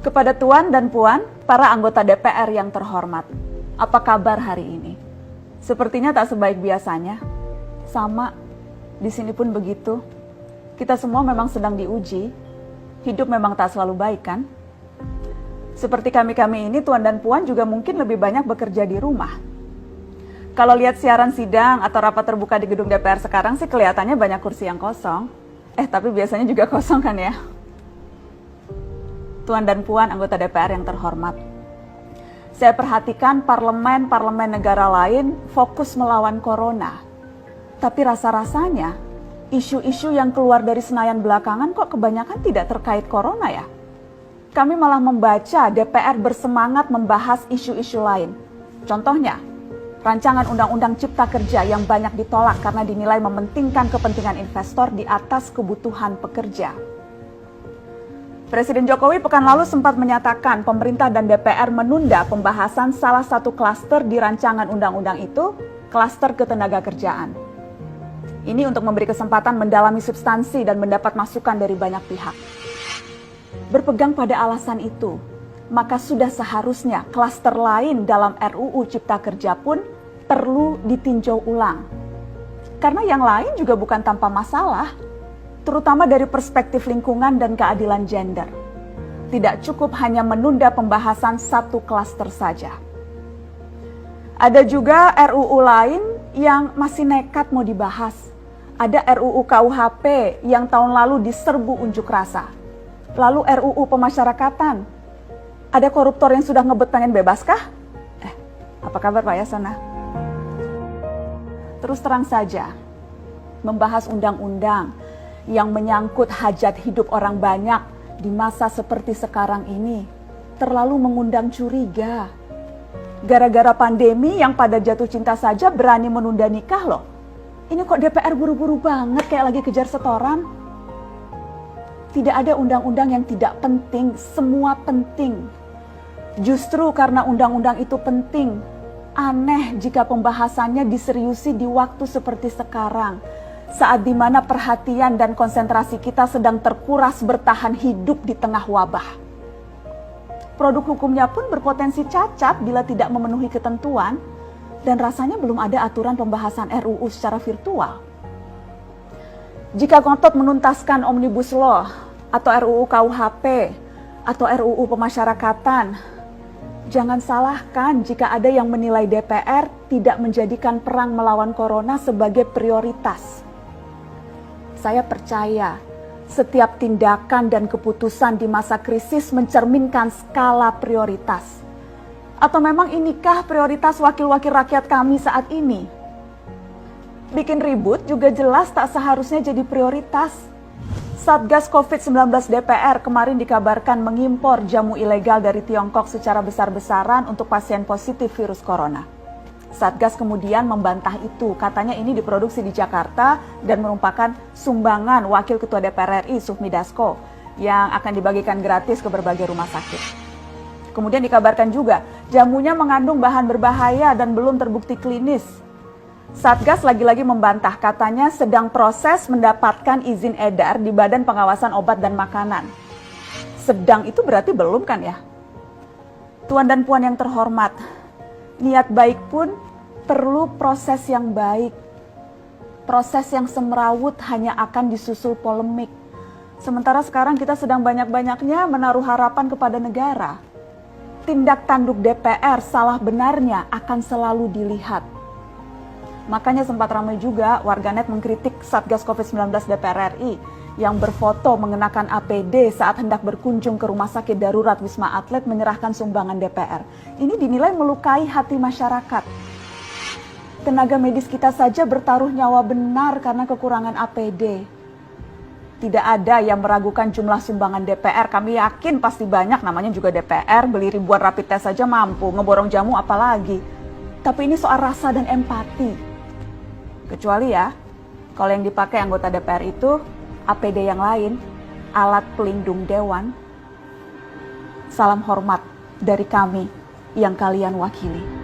Kepada Tuan dan Puan, para anggota DPR yang terhormat, apa kabar hari ini? Sepertinya tak sebaik biasanya. Sama, di sini pun begitu. Kita semua memang sedang diuji. Hidup memang tak selalu baik, kan? Seperti kami-kami ini, Tuan dan Puan juga mungkin lebih banyak bekerja di rumah. Kalau lihat siaran sidang atau rapat terbuka di gedung DPR sekarang sih kelihatannya banyak kursi yang kosong. Tapi biasanya juga kosong kan ya? Tuan dan Puan anggota DPR yang terhormat, saya perhatikan parlemen-parlemen negara lain fokus melawan corona. Tapi rasa-rasanya isu-isu yang keluar dari Senayan belakangan kok kebanyakan tidak terkait corona ya? Kami malah membaca DPR bersemangat membahas isu-isu lain. Contohnya, rancangan Undang-Undang Cipta Kerja yang banyak ditolak karena dinilai mementingkan kepentingan investor di atas kebutuhan pekerja. Presiden Jokowi pekan lalu sempat menyatakan pemerintah dan DPR menunda pembahasan salah satu klaster di rancangan undang-undang itu, klaster ketenagakerjaan. Ini untuk memberi kesempatan mendalami substansi dan mendapat masukan dari banyak pihak. Berpegang pada alasan itu, maka sudah seharusnya klaster lain dalam RUU Cipta Kerja pun perlu ditinjau ulang. Karena yang lain juga bukan tanpa masalah, terutama dari perspektif lingkungan dan keadilan gender. Tidak cukup hanya menunda pembahasan satu klaster saja. Ada juga RUU lain yang masih nekat mau dibahas. Ada RUU KUHP yang tahun lalu diserbu unjuk rasa. Lalu RUU pemasyarakatan. Ada koruptor yang sudah ngebet pengen bebas kah? Apa kabar Pak Yasona? Terus terang saja, membahas undang-undang yang menyangkut hajat hidup orang banyak di masa seperti sekarang ini terlalu mengundang curiga. Gara-gara pandemi yang pada jatuh cinta saja berani menunda nikah loh. Ini kok DPR buru-buru banget kayak lagi kejar setoran? Tidak ada undang-undang yang tidak penting, semua penting. Justru karena undang-undang itu penting, aneh jika pembahasannya diseriusi di waktu seperti sekarang, saat dimana perhatian dan konsentrasi kita sedang terkuras bertahan hidup di tengah wabah. Produk hukumnya pun berpotensi cacat bila tidak memenuhi ketentuan, dan rasanya belum ada aturan pembahasan RUU secara virtual. Jika ngotot menuntaskan Omnibus Law, atau RUU KUHP, atau RUU pemasyarakatan, jangan salahkan jika ada yang menilai DPR tidak menjadikan perang melawan corona sebagai prioritas. Saya percaya setiap tindakan dan keputusan di masa krisis mencerminkan skala prioritas. Atau memang inikah prioritas wakil-wakil rakyat kami saat ini? Bikin ribut juga jelas tak seharusnya jadi prioritas. Satgas COVID-19 DPR kemarin dikabarkan mengimpor jamu ilegal dari Tiongkok secara besar-besaran untuk pasien positif virus corona. Satgas kemudian membantah itu, katanya ini diproduksi di Jakarta dan merupakan sumbangan Wakil Ketua DPR RI Sufmi Dasko yang akan dibagikan gratis ke berbagai rumah sakit. Kemudian dikabarkan juga jamunya mengandung bahan berbahaya dan belum terbukti klinis. Satgas lagi-lagi membantah, katanya sedang proses mendapatkan izin edar di Badan Pengawasan Obat dan Makanan. Sedang itu berarti belum kan ya? Tuan dan Puan yang terhormat, niat baik pun perlu proses yang baik. Proses yang semrawut hanya akan disusul polemik. Sementara sekarang kita sedang banyak-banyaknya menaruh harapan kepada negara. Tindak tanduk DPR salah benarnya akan selalu dilihat. Makanya sempat ramai juga warganet mengkritik Satgas COVID-19 DPR RI yang berfoto mengenakan APD saat hendak berkunjung ke rumah sakit darurat Wisma Atlet menyerahkan sumbangan DPR. Ini dinilai melukai hati masyarakat. Tenaga medis kita saja bertaruh nyawa benar karena kekurangan APD. Tidak ada yang meragukan jumlah sumbangan DPR. Kami yakin pasti banyak, namanya juga DPR, beli ribuan rapid test saja mampu, ngeborong jamu apalagi. Tapi ini soal rasa dan empati. Kecuali ya, kalau yang dipakai anggota DPR itu APD yang lain, alat pelindung dewan. Salam hormat dari kami yang kalian wakili.